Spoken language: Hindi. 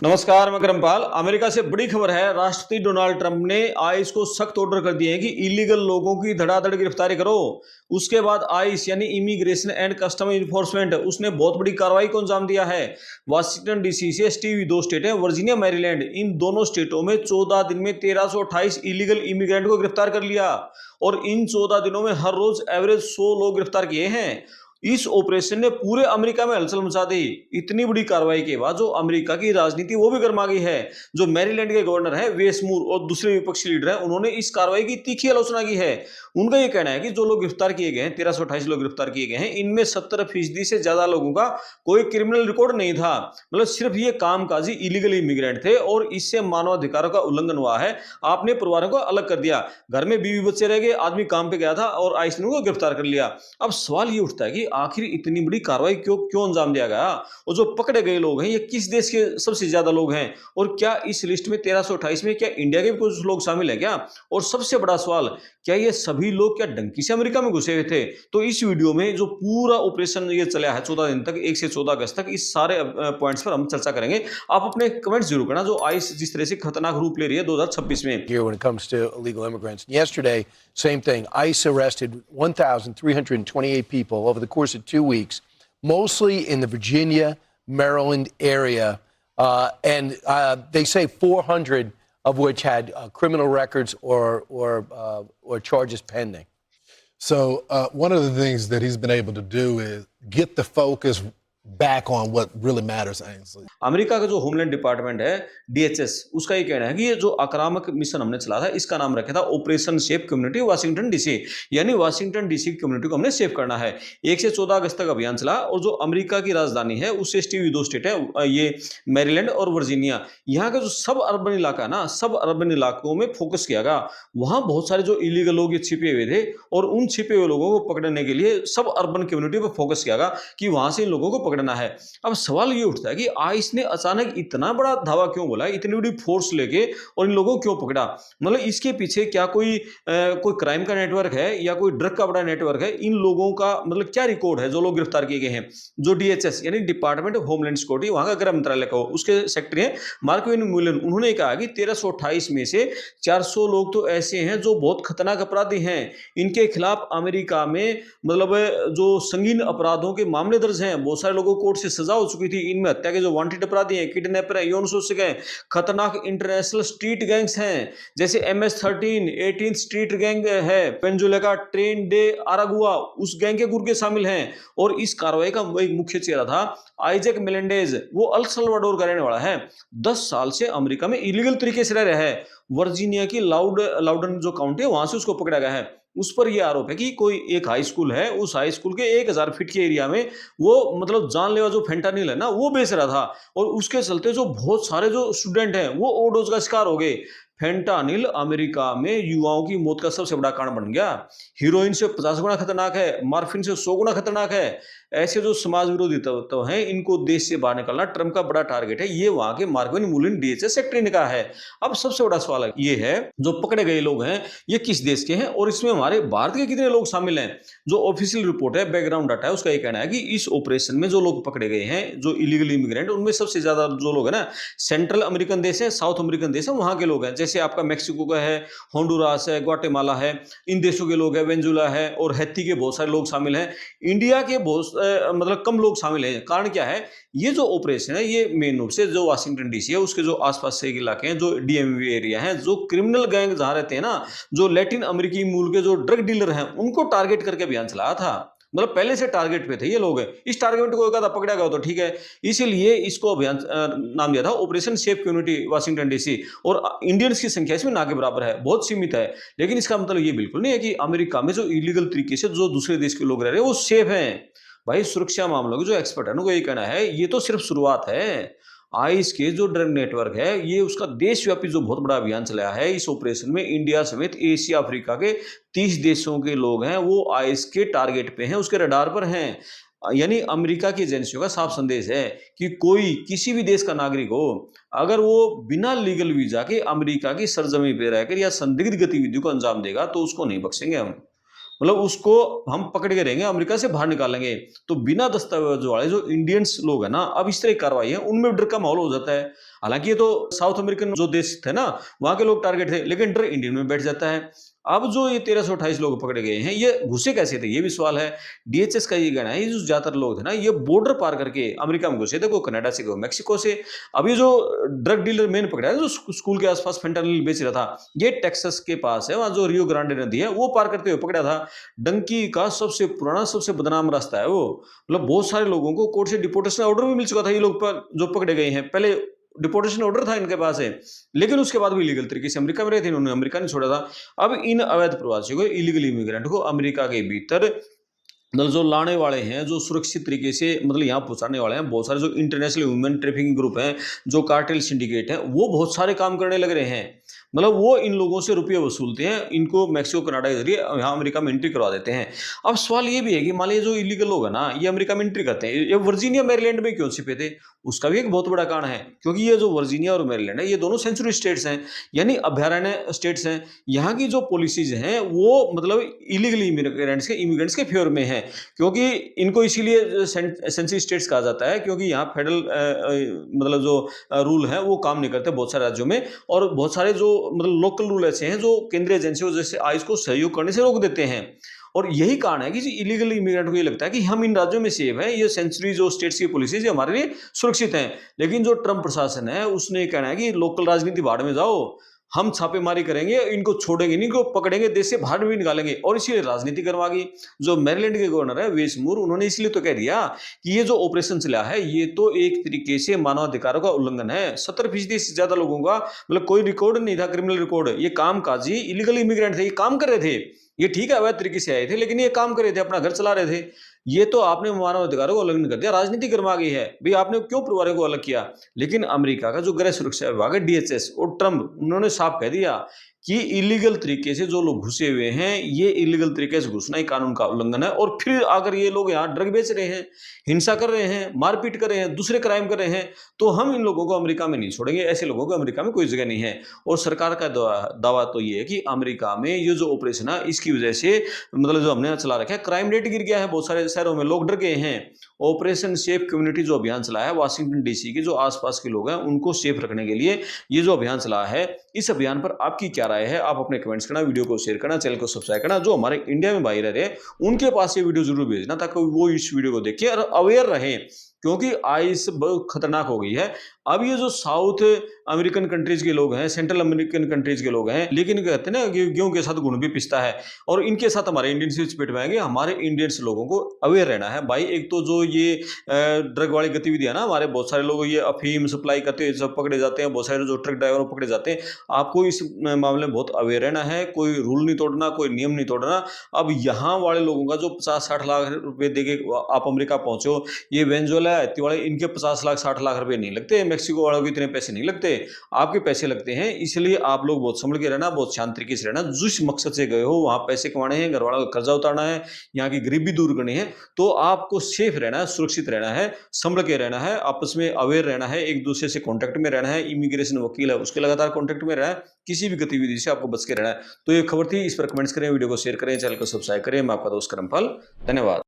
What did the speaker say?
नमस्कार, मैं करमपाल। अमेरिका से बड़ी खबर है। राष्ट्रपति डोनाल्ड ट्रंप ने आइस को सख्त ऑर्डर कर दिए हैं कि इलीगल लोगों की धड़ाधड़ गिरफ्तारी करो। उसके बाद आइस यानी इमिग्रेशन एंड कस्टम इन्फोर्समेंट उसने बहुत बड़ी कार्रवाई को अंजाम दिया है। वाशिंगटन डीसी से सटी हुई दो स्टेट हैं, वर्जीनिया, मैरीलैंड। इन दोनों स्टेटों में 14 दिन में 1328 इलीगल इमिग्रेंट को गिरफ्तार कर लिया और इन 14 दिनों में हर रोज एवरेज 100 लोग गिरफ्तार किए हैं। इस ऑपरेशन ने पूरे अमेरिका में हलचल मचा दी। इतनी बड़ी कार्रवाई के बाद जो अमेरिका की राजनीति वो भी गर्मा गई है। जो मैरीलैंड के गवर्नर हैं वेस मूर और दूसरे विपक्षी लीडर हैं, उन्होंने इस कार्रवाई की तीखी आलोचना की है। उनका ये कहना है कि जो लोग गिरफ्तार किए गए हैं, 1328 लोग गिरफ्तार किए गए हैं, इनमें 70% से ज्यादा लोगों का कोई क्रिमिनल रिकॉर्ड नहीं था। मतलब सिर्फ ये कामकाजी इलीगल इमिग्रेंट थे और इससे मानवाधिकारों का उल्लंघन हुआ है। आपने परिवारों को अलग कर दिया, घर में बीवी बच्चे रह गए, आदमी काम पे गया था और आइस ने उनको गिरफ्तार कर लिया। अब सवाल ये उठता है कि आखिर इतनी बड़ी कार्रवाई क्यों क्यों अंजाम दिया गया और जो पकड़े गए लोग हैं ये किस देश के सबसे ज्यादा लोग हैं और क्या इस लिस्ट में 1328 में क्या इंडिया के भी कुछ लोग शामिल हैं क्या? और सबसे बड़ा सवाल, क्या ये सभी लोग क्या डंकी से अमेरिका में घुसे हुए थे? तो इस वीडियो में जो पूरा ऑपरेशन ये चला है 14 दिन तक, 1 से 14 अगस्त तक, इस सारे पॉइंट्स पर हम चर्चा करेंगे। आप अपने कमेंट्स जरूर करना जो आइस जिस तरह से खतरनाक रूप ले रही है 2026 में। Here when it comes to illegal immigrants. Yesterday, same thing. ICE arrested 1,328 people over the course of 2 weeks, mostly in the Virginia, Maryland area. And they say 400 of which had criminal records or charges pending. So one of the things that he's been able to do is get the focus back on what really matters, Ainsley. America का जो होमलैंड डिपार्टमेंट है डीएचएस, उसका ये कहना है कि ये जो आक्रामक मिशन हमने चला था इसका नाम रखा था operation safe community Washington DC, यानी वाशिंगटन डीसी की कम्युनिटी को हमने सेव करना है। 1 से 14 अगस्त तक अभियान चला और जो अमेरिका की राजधानी है उससे सटी हुई दो स्टेट है, ये मैरीलैंड और वर्जीनिया। यहाँ का जो सब अर्बन इलाका है ना, सब अर्बन इलाकों में फोकस किया गया। वहां बहुत सारे जो इलीगल लोग ये छिपे हुए थे और उन छिपे हुए लोगों को पकड़ने के लिए सब अर्बन कम्युनिटी पर फोकस किया गया कि वहां से इन लोगों को पकड़ना है। अब सवाल ये उठता है कि आइस ने अचानक इतना बड़ा धावा क्यों बोला, इतनी बड़ी फोर्स लेके, और इन लोगों को क्यों पकड़ा? मतलब इसके पीछे क्या कोई क्राइम का नेटवर्क है या कोई ड्रग का बड़ा नेटवर्क है? इन लोगों का मतलब क्या रिकॉर्ड है जो लोग गिरफ्तार किए गए हैं? जो डीएचएस यानी डिपार्टमेंट ऑफ होमलैंड सिक्योरिटी, वहां का गृह मंत्रालय का उसके सेक्रेटरी हैं मार्कविन मुलन, उन्होंने कहा कि 1328 में से 400 लोग तो ऐसे हैं जो बहुत खतरनाक अपराधी हैं। इनके खिलाफ अमेरिका में मतलब जो संगीन अपराधों के मामले दर्ज हैं, बहुत सारे लोगों को कोर्ट से सजा हो चुकी थी। इनमें हत्या के जो वांटेड अपराधी हैं, किडनैपर हैं, यौन शोषक हैं, खतरनाक इंटरनेशनल स्ट्रीट गैंग्स हैं जैसे MS-13 18 स्ट्रीट गैंग है, पेंजुलेका ट्रेन डे आरागुआ, उस गैंग के गुर्गे शामिल हैं। और इस कार्रवाई का एक मुख्य चेहरा था आइजैक मेलेंडेज, वो अल सल्वाडोर का रहने वाला है। 10 साल से अमेरिका में इलीगल तरीके से रह रहा है। वर्जीनिया की लाउडन जो काउंटी है वहां से उसको पकड़ा गया है। उस पर यह आरोप है कि कोई एक हाई स्कूल है, उस हाई स्कूल के 1000 फीट के एरिया में वो मतलब जानलेवा जो फेंटानिल है ना वो बेच रहा था और उसके चलते जो बहुत सारे जो स्टूडेंट हैं वो ओवरडोज का शिकार हो गए। फेंटानिल अमेरिका में युवाओं की मौत का सबसे बड़ा कारण बन गया। हीरोइन से 50 गुना खतरनाक है, मार्फिन से 100 गुना खतरनाक है। ऐसे जो समाज विरोधी तत्व हैं इनको देश से बाहर निकालना ट्रंप का बड़ा टारगेट है, ये वहां के मार्कविन मुलिन डीएचएस सेक्रेटरी ने कहा है। अब सबसे बड़ा सवाल ये है जो पकड़े गए लोग हैं ये किस देश के हैं और इसमें हमारे भारत के कितने लोग शामिल हैं? जो ऑफिशियल रिपोर्ट है, बैकग्राउंड डाटा है, उसका ये कहना है कि इस ऑपरेशन में जो लोग पकड़े गए हैं जो इलीगल इमिग्रेंट, उनमें सबसे ज्यादा जो लोग हैं ना सेंट्रल अमेरिकन देश है, साउथ अमेरिकन देश है, वहां के लोग हैं। जैसे आपका मैक्सिको का है, होंडुरास है, ग्वाटेमाला है, इन देशों के लोग हैं, वेनेजुला है और हैती के बहुत सारे लोग शामिल हैं। इंडिया के बहुत मतलब कम लोग शामिल हैं। कारण क्या है? ये जो ऑपरेशन है ये मेन रूप से जो वाशिंगटन डीसी है उसके जो आसपास से इलाके हैं, जो डीएमवी एरिया हैं, जो क्रिमिनल गैंग जहां रहते हैं ना, जो लैटिन अमेरिकी मूल के जो ड्रग डीलर हैं, उनको टारगेट करके अभियान चलाया था। मतलब पहले से टारगेट पे थे ये लोग। इस टारगेट को एक पकड़ा गया तो ठीक है, इसीलिए इसको अभियान नाम दिया था operation safe community Washington DC. और इंडियंस की संख्या इसमें ना के बराबर है, बहुत सीमित है। लेकिन इसका मतलब ये बिल्कुल नहीं है कि अमेरिका में जो इलीगल तरीके से जो दूसरे देश के लोग रह रहे हैं वो सेफ हैं। भाई सुरक्षा मामलों के जो एक्सपर्ट है उनको ये कहना है ये तो सिर्फ शुरुआत है। आइस के जो ड्रग नेटवर्क है ये उसका देशव्यापी जो बहुत बड़ा अभियान चलाया है। इस ऑपरेशन में इंडिया समेत एशिया अफ्रीका के 30 देशों के लोग हैं वो आइस के टारगेट पे हैं, उसके रडार पर हैं। यानी अमेरिका की एजेंसियों का साफ संदेश है कि कोई किसी भी देश का नागरिक हो, अगर वो बिना लीगल वीजा के अमेरिका की सरजमी पे रहकर या संदिग्ध गतिविधियों को अंजाम देगा तो उसको नहीं बख्शेंगे हम। मतलब उसको हम पकड़ के रहेंगे, अमेरिका से बाहर निकालेंगे। तो बिना दस्तावेज वाले जो इंडियंस लोग हैं ना, अब इस तरह की कार्रवाई है, उनमें डर का माहौल हो जाता है। हालांकि ये तो साउथ अमेरिकन जो देश थे ना, वहां के लोग टारगेट थे, लेकिन डर इंडियन में बैठ जाता है। अब जो ये 1328 लोग पकड़े गए हैं, ये घुसे कैसे थे, ये भी सवाल है। डीएचएस का ये कहना है, ये जो ज्यादातर लोग थे ना, ये बॉर्डर पार करके अमेरिका में घुसे थे, कोई कनाडा से, कोई मैक्सिको से। अब ये जो ड्रग डीलर मेन पकड़ा है, जो स्कूल के आसपास फेंटानिल बेच रहा था, ये टेक्सास के पास है, वहां जो रियो ग्रांडे नदी है, वो पार करते हुए पकड़ा था। डंकी का सबसे पुराना, सबसे बदनाम रास्ता है वो। मतलब बहुत सारे लोगों को कोर्ट से डिपोर्टेशन ऑर्डर भी मिल चुका था, ये लोग जो पकड़े गए हैं, पहले डिपोर्टेशन ऑर्डर था इनके पास है, लेकिन उसके बाद भी इलीगल तरीके से अमेरिका में रहे थे, इन्होंने अमेरिका नहीं छोड़ा था। अब इन अवैध प्रवासियों को, इलीगल इमिग्रेंट को अमेरिका के भीतर, मतलब जो लाने वाले हैं, जो सुरक्षित तरीके से मतलब यहाँ पहुंचाने वाले हैं, बहुत सारे जो इंटरनेशनल ह्यूमन ट्रैफिकिंग ग्रुप हैं, जो कार्टेल सिंडिकेट हैं, वो बहुत सारे काम करने लग रहे हैं। मतलब वो इन लोगों से रुपये वसूलते हैं, इनको मैक्सिको कनाडा के जरिए यहाँ अमेरिका में एंट्री करवा देते हैं। अब सवाल ये भी है कि मान लीजिए जो इलीगल लोग है ना, ये अमेरिका में एंट्री करते हैं, ये वर्जीनिया मैरीलैंड में क्यों छिपे थे, उसका भी एक बहुत बड़ा कारण है। क्योंकि ये जो वर्जीनिया और मैरीलैंड है, ये दोनों सेंचुरी स्टेट्स हैं, यानी अभयारण्य स्टेट्स हैं। यहाँ की जो पॉलिसीज हैं, वो मतलब इलीगल इमिग्रेंट्स के फेवर में है। क्योंकि इनको इसीलिए सेंचुरी स्टेट्स कहा जाता है, क्योंकि यहाँ फेडरल मतलब जो रूल है वो काम नहीं करते बहुत सारे राज्यों में, और बहुत सारे जो मतलब लोकल रूल ऐसे हैं जो केंद्रीय एजेंसियों जैसे आइस को सहयोग करने से रोक देते हैं। और यही कारण है कि इलीगल इमिग्रेंट को ये लगता है कि हम इन राज्यों में सेफ हैं, ये सेंचुरी जो स्टेट्स की पॉलिसीज हमारे लिए सुरक्षित हैं। लेकिन जो ट्रम्प प्रशासन है, उसने कहना है कि लोकल राजनीति भाड़ में जाओ, हम छापेमारी करेंगे, इनको छोड़ेंगे नहीं, इनको पकड़ेंगे, देश से बाहर भी निकालेंगे, और इसीलिए राजनीति करवा गई। जो मैरीलैंड के गवर्नर है वेस मूर, उन्होंने इसलिए तो कह दिया कि ये जो ऑपरेशन चला है, ये तो एक तरीके से मानवाधिकारों का उल्लंघन है। 70% से ज्यादा लोगों का मतलब कोई रिकॉर्ड नहीं था, क्रिमिनल रिकॉर्ड, ये काम काजी इलीगल इमिग्रेंट थे, ये काम कर रहे थे, ये ठीक है अवैध तरीके से आए थे, लेकिन ये काम कर रहे थे, अपना घर चला रहे थे। ये तो आपने मानव अधिकारों को उल्लंघन कर दिया, राजनीति गरमा गई है भाई, आपने क्यों परिवारों को अलग किया। लेकिन अमेरिका का जो गृह सुरक्षा विभाग है, डीएचएस, और ट्रम्प, उन्होंने साफ कह दिया कि इलीगल तरीके से जो लोग घुसे हुए हैं, ये इलीगल तरीके से घुसना ही कानून का उल्लंघन है। और फिर अगर ये लोग यहाँ ड्रग बेच रहे हैं, हिंसा कर रहे हैं, मारपीट कर रहे हैं, दूसरे क्राइम कर रहे हैं, तो हम इन लोगों को अमेरिका में नहीं छोड़ेंगे, ऐसे लोगों को अमेरिका में कोई जगह नहीं है। और सरकार का दावा तो ये है कि अमेरिका में ये जो ऑपरेशन है, इसकी वजह से मतलब जो हमने चला रखा है, क्राइम रेट गिर गया है, बहुत सारे शहरों में लोग डर गए हैं। ऑपरेशन सेफ कम्युनिटी जो अभियान चला है, वाशिंगटन डीसी के जो आसपास के लोग हैं उनको सेफ रखने के लिए ये जो अभियान चला है, इस अभियान पर आपकी क्या राय है, आप अपने कमेंट्स करना, वीडियो को शेयर करना, चैनल को सब्सक्राइब करना। जो हमारे इंडिया में भाई रह रहे हैं, उनके पास ये वीडियो जरूर भेजना, ताकि वो इस वीडियो को देखें और अवेयर रहें, क्योंकि आइस बहुत खतरनाक हो गई है। अब ये जो साउथ अमेरिकन कंट्रीज के लोग हैं, सेंट्रल अमेरिकन कंट्रीज के लोग हैं, लेकिन कहते हैं ना कि गेहूं के साथ गुड़ भी पिसता है, और इनके साथ हमारे इंडियंस भी चपेट में आएंगे। हमारे इंडियंस लोगों को अवेयर रहना है भाई। एक तो जो ये ड्रग वाली गतिविधियां ना, हमारे बहुत सारे लोग ये अफीम सप्लाई करते हैं, सब पकड़े जाते हैं, बहुत सारे जो ट्रक ड्राइवर पकड़े जाते हैं। आपको इस मामले में बहुत अवेयर रहना है, कोई रूल नहीं तोड़ना, कोई नियम नहीं तोड़ना। अब यहाँ वाले लोगों का जो 50-60 लाख रुपए देके आप अमेरिका पहुंचो, ये वेनेजुएला वाले, इनके 50 लाख 60 लाख रुपए नहीं लगते, मैक्सिको वालों के इतने पैसे नहीं लगते, आपके पैसे लगते हैं। इसलिए आप लोग बहुत संभल के रहना, बहुत शांत तरीके से रहना। जिस मकसद से गए हो वहां पैसे कमाने हैं, घर वालों का कर्जा उतारना है, यहाँ की गरीबी दूर करनी है, तो आपको सेफ रहना है, सुरक्षित रहना है, संभल के रहना है, आपस में अवेयर रहना है, एक दूसरे से कॉन्टेक्ट में रहना है। इमिग्रेशन वकील है, उसके लगातार कॉन्टेक्ट में रहना है, किसी भी गतिविधि से आपको बच के रहना है। तो ये खबर थी, इस पर कमेंट्स करें, वीडियो को शेयर करें, चैनल को सब्सक्राइब करें। मैं आपका दोस्त करमफल, धन्यवाद।